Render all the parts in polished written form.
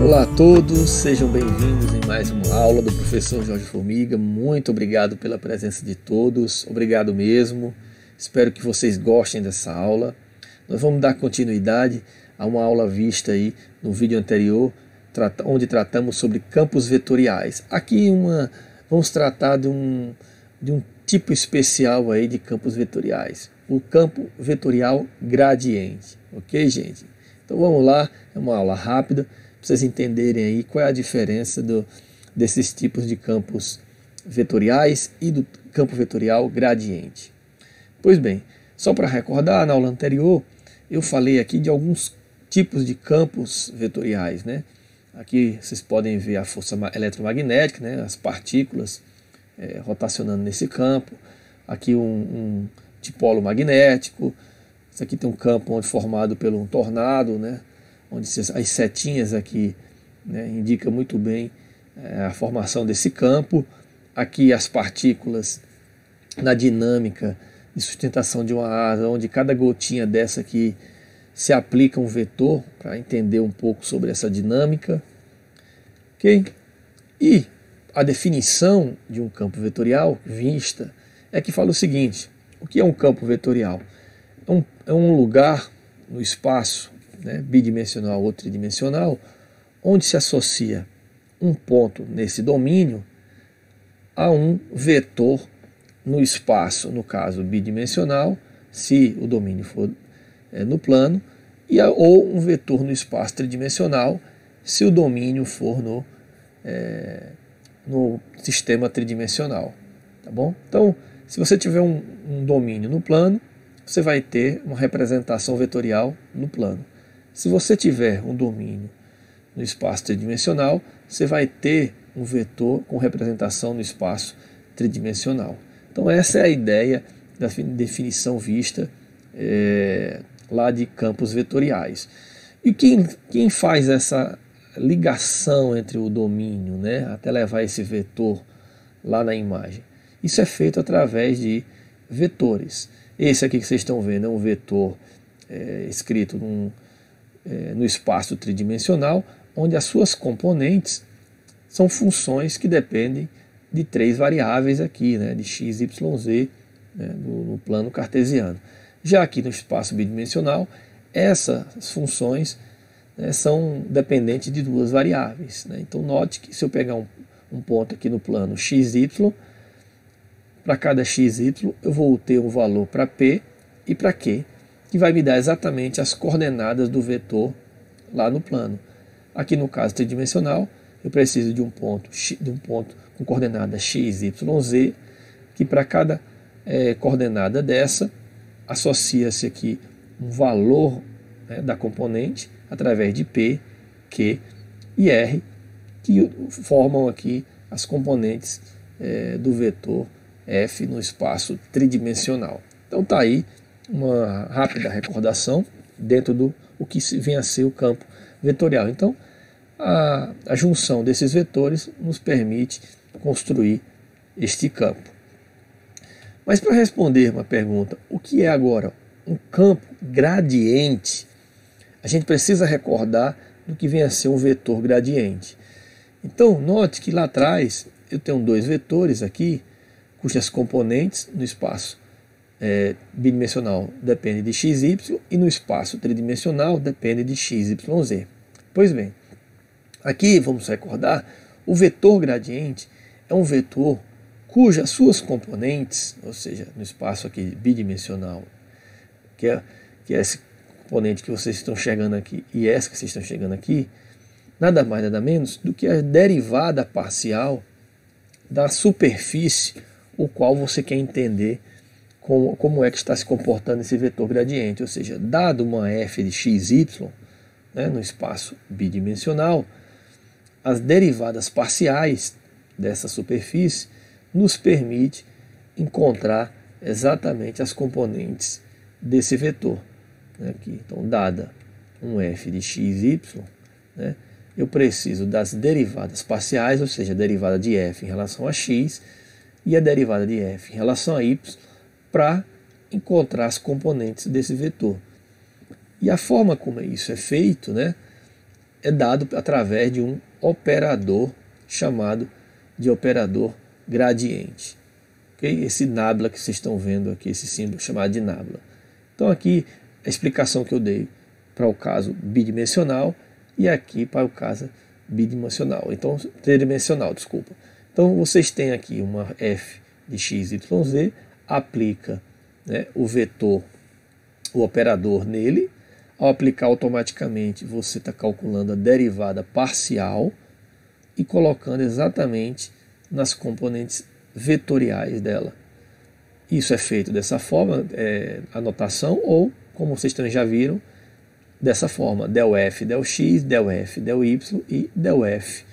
Olá a todos, sejam bem-vindos em mais uma aula do professor Jorge Formiga. Muito obrigado pela presença de todos, obrigado mesmo. Espero que vocês gostem dessa aula. Nós vamos dar continuidade a uma aula vista aí no vídeo anterior, onde tratamos sobre campos vetoriais. Aqui vamos tratar de um tipo especial aí de campos vetoriais, o campo vetorial gradiente, ok, gente? Então vamos lá, é uma aula rápida, para vocês entenderem aí qual é a diferença desses tipos de campos vetoriais e do campo vetorial gradiente. Pois bem, só para recordar, na aula anterior eu falei aqui de alguns tipos de campos vetoriais, né? Aqui vocês podem ver a força eletromagnética, né? As partículas rotacionando nesse campo. Aqui um dipolo magnético. Isso aqui tem um campo formado por um tornado, né? Onde as setinhas aqui, né, indicam muito bem a formação desse campo. Aqui as partículas na dinâmica de sustentação de uma asa, onde cada gotinha dessa aqui se aplica um vetor, para entender um pouco sobre essa dinâmica. Okay? E a definição de um campo vetorial vista é que fala o seguinte: o que é um campo vetorial? É um lugar no espaço, né, bidimensional ou tridimensional, onde se associa um ponto nesse domínio a um vetor no espaço, no caso bidimensional, se o domínio for no plano, ou um vetor no espaço tridimensional, se o domínio for no sistema tridimensional. Tá bom? Então, se você tiver um domínio no plano, você vai ter uma representação vetorial no plano. Se você tiver um domínio no espaço tridimensional, você vai ter um vetor com representação no espaço tridimensional. Então essa é a ideia da definição vista lá de campos vetoriais. E quem faz essa ligação entre o domínio, né, até levar esse vetor lá na imagem? Isso é feito através de vetores. Esse aqui que vocês estão vendo é um vetor escrito no espaço tridimensional, onde as suas componentes são funções que dependem de três variáveis aqui, né, de x, y, z, né, no plano cartesiano. Já aqui no espaço bidimensional, essas funções, né, são dependentes de duas variáveis, né? Então note que se eu pegar um ponto aqui no plano x, y, para cada x, y, eu vou ter um valor para p e para q, que vai me dar exatamente as coordenadas do vetor lá no plano. Aqui no caso tridimensional, eu preciso de um ponto com coordenada x, y, z, que para cada coordenada dessa, associa-se aqui um valor, né, da componente, através de p, q e r, que formam aqui as componentes do vetor f no espaço tridimensional. Então está aí uma rápida recordação dentro do que vem a ser o campo vetorial. Então, a junção desses vetores nos permite construir este campo. Mas para responder uma pergunta, o que é agora um campo gradiente? A gente precisa recordar do que vem a ser um vetor gradiente. Então, note que lá atrás eu tenho dois vetores aqui, cujas componentes no espaço bidimensional depende de x, y, e no espaço tridimensional depende de x, y, z. Pois bem, aqui vamos recordar, o vetor gradiente é um vetor cujas suas componentes, ou seja, no espaço aqui bidimensional, que é esse componente que vocês estão chegando aqui e essa que vocês estão chegando aqui, nada mais nada menos do que a derivada parcial da superfície o qual você quer entender como é que está se comportando esse vetor gradiente, ou seja, dado uma f de xy, né, no espaço bidimensional, as derivadas parciais dessa superfície nos permite encontrar exatamente as componentes desse vetor. né, aqui. Então, dada um f de x, y, né, eu preciso das derivadas parciais, ou seja, a derivada de f em relação a x e a derivada de f em relação a y, para encontrar as componentes desse vetor. E a forma como isso é feito, né, é dado através de um operador chamado de operador gradiente. Okay? Esse nabla que vocês estão vendo aqui, esse símbolo chamado de nabla. Então aqui a explicação que eu dei para o caso bidimensional e aqui para o caso bidimensional. Então, tridimensional, desculpa. Então vocês têm aqui uma f de x, y, z, aplica, né, o vetor, o operador nele. Ao aplicar automaticamente, você está calculando a derivada parcial e colocando exatamente nas componentes vetoriais dela. Isso é feito dessa forma, a notação, ou, como vocês também já viram, dessa forma, del f, del x, del f, del y e del f,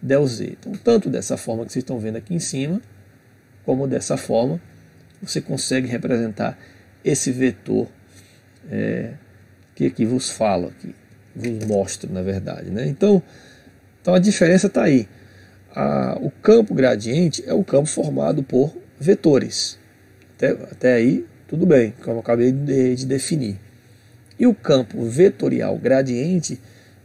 del z. Então, tanto dessa forma que vocês estão vendo aqui em cima, como dessa forma, você consegue representar esse vetor que aqui vos falo, que vos mostro, na verdade, né? Então a diferença está aí. O campo gradiente é o campo formado por vetores. Até aí, tudo bem, como eu acabei de definir. E o campo vetorial gradiente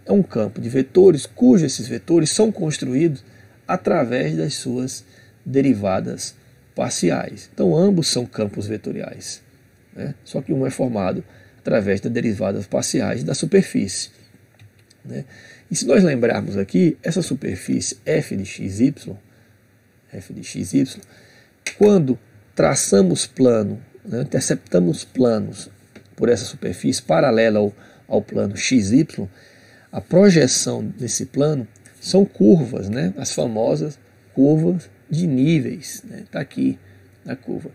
é um campo de vetores, cujos esses vetores são construídos através das suas derivadas parciais. Então ambos são campos vetoriais, né? Só que um é formado através das derivadas parciais da superfície, né? E se nós lembrarmos aqui, essa superfície f de xy, quando traçamos plano, né, interceptamos planos por essa superfície paralela ao plano xy, a projeção desse plano são curvas, né, as famosas curvas de níveis, né? Está aqui na curva.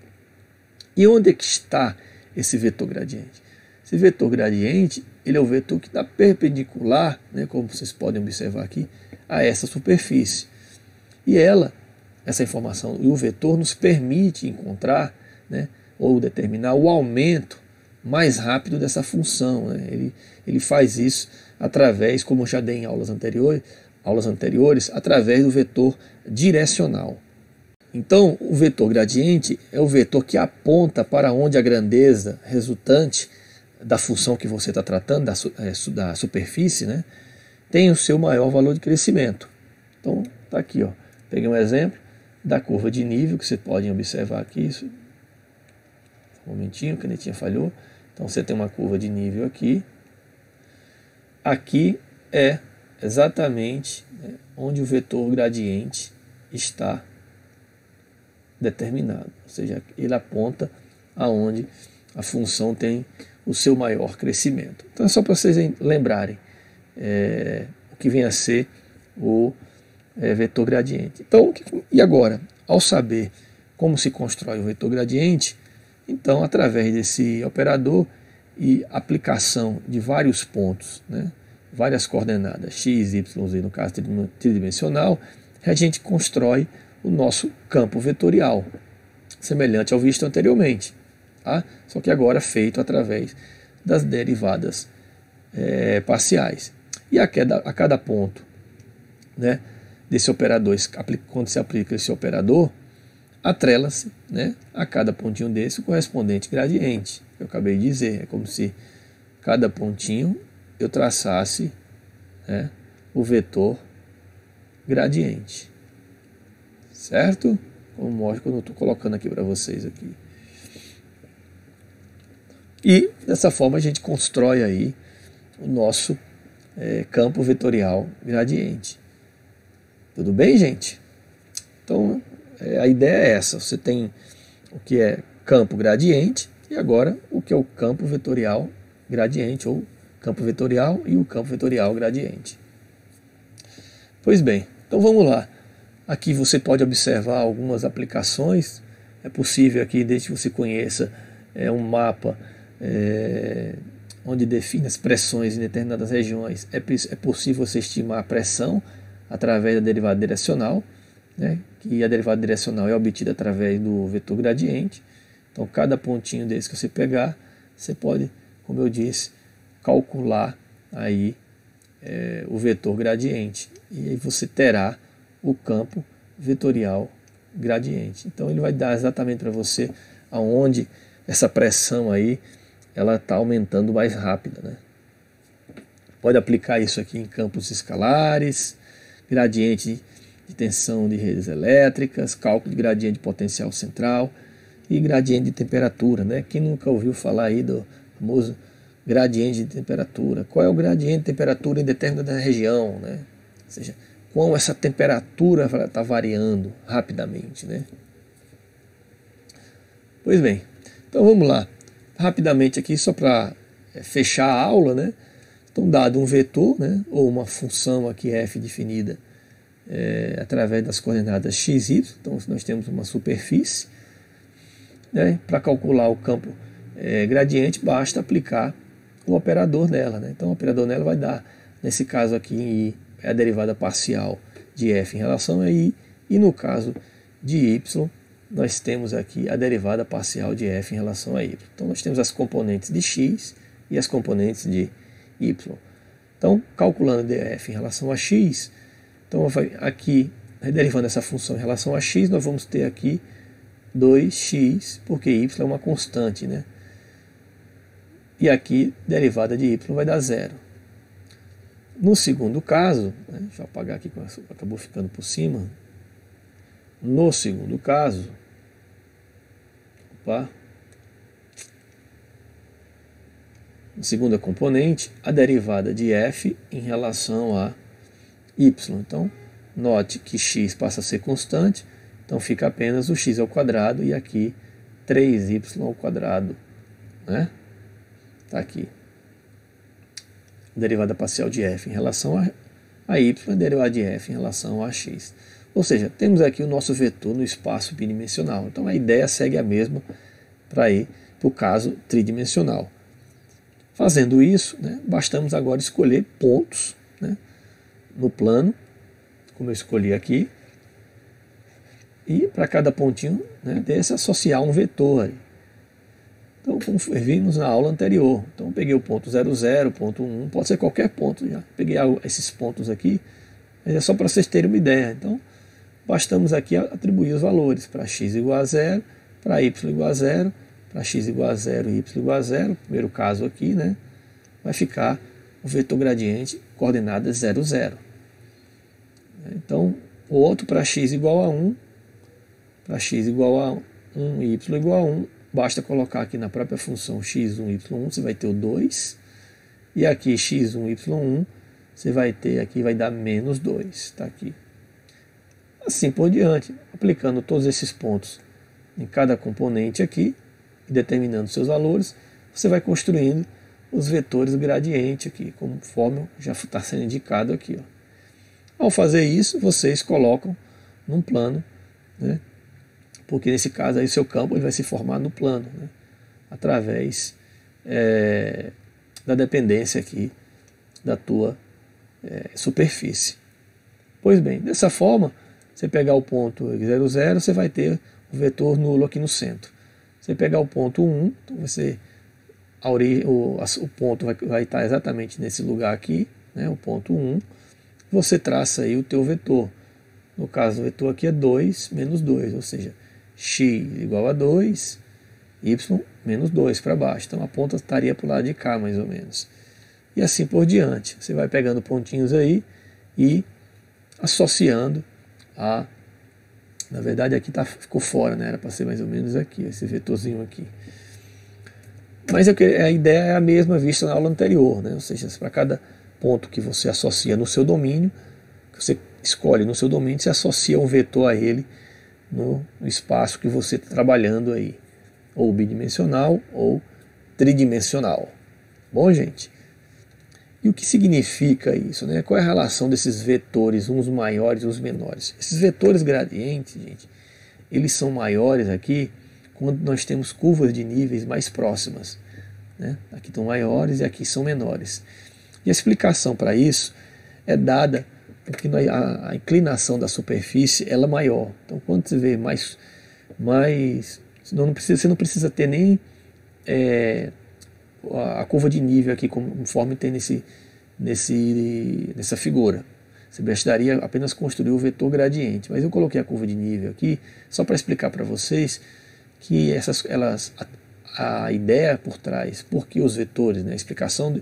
E onde é que está esse vetor gradiente? Esse vetor gradiente, ele é o vetor que está perpendicular, né, como vocês podem observar aqui, a essa superfície. E essa informação e o vetor nos permite encontrar, né, ou determinar o aumento mais rápido dessa função, né? Ele faz isso através, como eu já dei em aulas anteriores, através do vetor direcional. Então, o vetor gradiente é o vetor que aponta para onde a grandeza resultante da função que você está tratando, da superfície, né, tem o seu maior valor de crescimento. Então, está aqui, ó. Peguei um exemplo da curva de nível, que vocês podem observar aqui. Um momentinho, a canetinha falhou. Então, você tem uma curva de nível aqui. Aqui é exatamente, né, onde o vetor gradiente está determinado. Ou seja, ele aponta aonde a função tem o seu maior crescimento. Então é só para vocês lembrarem o que vem a ser o vetor gradiente. Então, e agora, ao saber como se constrói o vetor gradiente, então através desse operador e aplicação de vários pontos, né, várias coordenadas x, y, z, no caso tridimensional, a gente constrói o nosso campo vetorial, semelhante ao visto anteriormente. Tá? Só que agora feito através das derivadas parciais. E a cada ponto, né, desse operador, quando se aplica esse operador, atrela-se, né, a cada pontinho desse o correspondente gradiente. Eu acabei de dizer, é como se cada pontinho eu traçasse, né, o vetor gradiente. Certo? Como mostro quando eu estou colocando aqui para vocês aqui. E dessa forma a gente constrói aí o nosso campo vetorial gradiente. Tudo bem, gente? Então a ideia é essa. Você tem o que é campo gradiente e agora o que é o campo vetorial gradiente, ou campo vetorial e o campo vetorial gradiente. Pois bem, então vamos lá. Aqui você pode observar algumas aplicações. É possível aqui, desde que você conheça um mapa onde define as pressões em determinadas regiões, é possível você estimar a pressão através da derivada direcional, né, que a derivada direcional é obtida através do vetor gradiente. Então cada pontinho desse que você pegar, você pode como eu disse, calcular aí o vetor gradiente. E aí você terá o campo vetorial gradiente. Então ele vai dar exatamente para você aonde essa pressão aí ela está aumentando mais rápida, né? Pode aplicar isso aqui em campos escalares, gradiente de tensão de redes elétricas, cálculo de gradiente de potencial central e gradiente de temperatura, né? Quem nunca ouviu falar aí do famoso gradiente de temperatura? Qual é o gradiente de temperatura em determinada região, né? Ou seja, como essa temperatura está variando rapidamente, né? Pois bem, então vamos lá, rapidamente aqui só para fechar a aula, né? Então, dado um vetor, né, ou uma função aqui f definida através das coordenadas x, y, então nós temos uma superfície, né, para calcular o campo gradiente basta aplicar o operador nela, né? Então o operador nela vai dar, nesse caso aqui em i, é a derivada parcial de f em relação a i, e no caso de y, nós temos aqui a derivada parcial de f em relação a y. Então nós temos as componentes de x e as componentes de y. Então, calculando df em relação a x, então aqui, derivando essa função em relação a x, nós vamos ter aqui 2x, porque y é uma constante, né? E aqui, derivada de y vai dar 0. No segundo caso, né, deixa eu apagar aqui, acabou ficando por cima. No segundo caso, na segunda componente, a derivada de f em relação a y. Então, note que x passa a ser constante, então fica apenas o x ao quadrado e aqui 3y ao quadrado, né? Está aqui. Derivada parcial de f em relação a y, a derivada de f em relação a x. Ou seja, temos aqui o nosso vetor no espaço bidimensional. Então a ideia segue a mesma para ir para o caso tridimensional. Fazendo isso, né, bastamos agora escolher pontos, né, no plano, como eu escolhi aqui, e para cada pontinho, né, desse associar um vetor. Então, como vimos na aula anterior, então eu peguei o ponto 00, ponto 1, pode ser qualquer ponto, já peguei esses pontos aqui, mas é só para vocês terem uma ideia. Então, bastamos aqui atribuir os valores para x igual a 0, para y igual a 0, para x igual a 0 e y igual a 0, primeiro caso aqui, né, vai ficar o vetor gradiente coordenada 0, 0. Então, o outro para x igual a 1, para x igual a 1 e y igual a 1, basta colocar aqui na própria função x1, y1, você vai ter o 2, e aqui x1, y1, você vai ter aqui, vai dar menos 2, está aqui. Assim por diante, aplicando todos esses pontos em cada componente aqui, e determinando seus valores, você vai construindo os vetores do gradiente aqui, conforme já está sendo indicado aqui, ó. Ao fazer isso, vocês colocam num plano, né? Porque nesse caso aí o seu campo ele vai se formar no plano, né, através da dependência aqui da tua superfície. Pois bem, dessa forma, você pegar o ponto 0, 0, você vai ter o vetor nulo aqui no centro. Você pegar o ponto 1, então o ponto vai estar exatamente nesse lugar aqui, né, o ponto 1, você traça aí o teu vetor. No caso, o vetor aqui é 2 menos 2, ou seja, x igual a 2, y menos 2 para baixo. Então a ponta estaria para o lado de cá, mais ou menos. E assim por diante. Você vai pegando pontinhos aí e associando a... Na verdade aqui ficou fora, né? Era para ser mais ou menos aqui, esse vetorzinho aqui. Mas a ideia é a mesma vista na aula anterior, né? Ou seja, para cada ponto que você associa no seu domínio, que você escolhe no seu domínio, você associa um vetor a ele no espaço que você está trabalhando aí, ou bidimensional ou tridimensional. Bom, gente? E o que significa isso, né? Qual é a relação desses vetores, uns maiores e uns menores? Esses vetores gradientes, gente, eles são maiores aqui quando nós temos curvas de níveis mais próximas, né? Aqui estão maiores e aqui são menores. E a explicação para isso é dada porque a inclinação da superfície ela é maior. Então, quando você vê você não precisa ter nem a curva de nível aqui, conforme tem nessa figura. Você precisaria apenas construir o vetor gradiente. Mas eu coloquei a curva de nível aqui só para explicar para vocês que a ideia por trás, porque os vetores, né, a explicação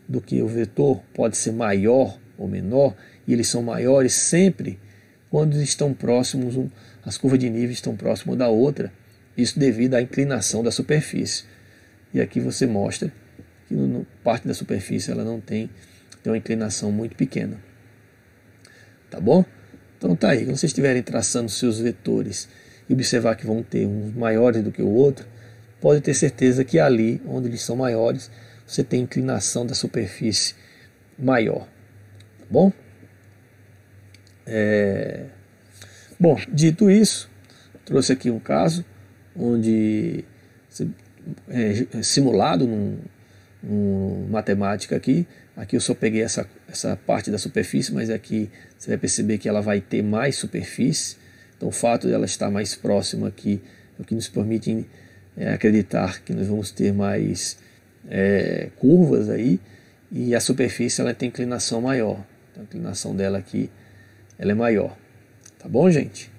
do que o vetor pode ser maior ou menor, e eles são maiores sempre quando estão próximos, as curvas de nível estão próximas da outra, isso devido à inclinação da superfície. E aqui você mostra que parte da superfície ela não tem uma inclinação muito pequena. Tá bom? Então tá aí, quando vocês estiverem traçando seus vetores e observar que vão ter uns maiores do que o outro, pode ter certeza que ali, onde eles são maiores, você tem inclinação da superfície maior. Tá bom? Bom, dito isso, trouxe aqui um caso onde simulado num matemática aqui eu só peguei essa parte da superfície, mas aqui você vai perceber que ela vai ter mais superfície. Então o fato de ela estar mais próxima aqui é o que nos permite acreditar que nós vamos ter mais curvas aí, e a superfície ela tem inclinação maior. Então, a inclinação dela aqui ela é maior. Tá bom, gente?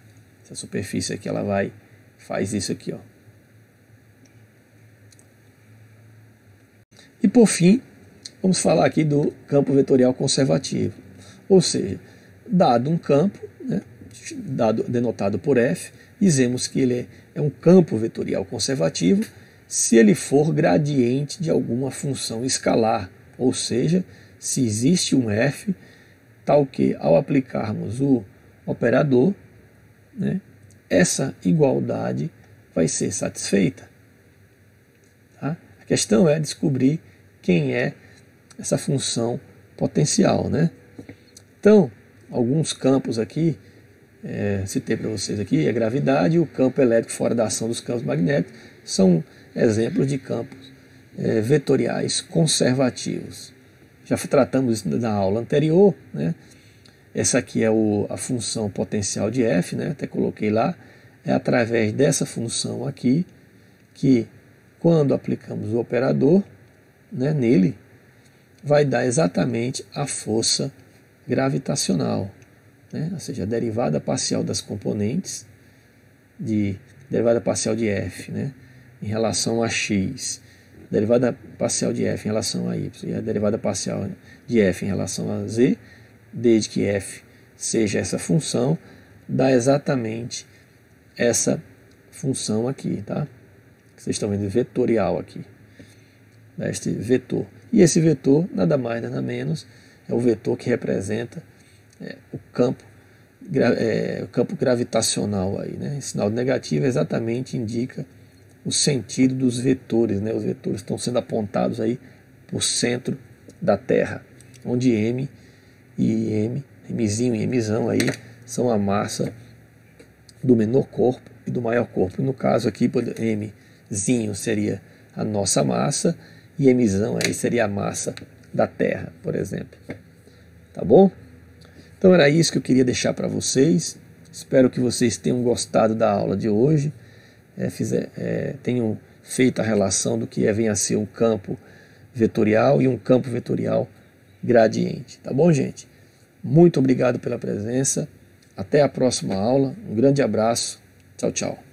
Essa superfície aqui ela faz isso aqui, ó. E por fim, vamos falar aqui do campo vetorial conservativo. Ou seja, dado um campo, né, denotado por F, dizemos que ele é um campo vetorial conservativo se ele for gradiente de alguma função escalar. Ou seja, se existe um F, tal que ao aplicarmos o operador, né, essa igualdade vai ser satisfeita. Tá? A questão é descobrir quem é essa função potencial, né? Então, alguns campos aqui, citei para vocês aqui, a gravidade e o campo elétrico fora da ação dos campos magnéticos são exemplos de campos vetoriais conservativos. Já tratamos isso na aula anterior, né? Essa aqui é a função potencial de F, né? Até coloquei lá. É através dessa função aqui que, quando aplicamos o operador, né, nele, vai dar exatamente a força gravitacional, né? Ou seja, a derivada parcial das componentes, derivada parcial de F, né, em relação a x, derivada parcial de F em relação a y, e a derivada parcial de F em relação a z, desde que F seja essa função, dá exatamente essa função aqui, tá? Vocês estão vendo vetorial aqui, este vetor. E esse vetor, nada mais, nada menos, é o vetor que representa o campo gravitacional aí, né? Esse sinal negativo exatamente indica o sentido dos vetores, né? Os vetores estão sendo apontados aí para o centro da Terra, onde M e M, Mzinho e Mzão aí são a massa do menor corpo e do maior corpo. No caso aqui, Mzinho seria a nossa massa e Mzão aí seria a massa da Terra, por exemplo. Tá bom? Então era isso que eu queria deixar para vocês. Espero que vocês tenham gostado da aula de hoje, tenham feito a relação do que vem a ser um campo vetorial e um campo vetorial gradiente. Tá bom, gente? Muito obrigado pela presença. Até a próxima aula. Um grande abraço. Tchau, tchau.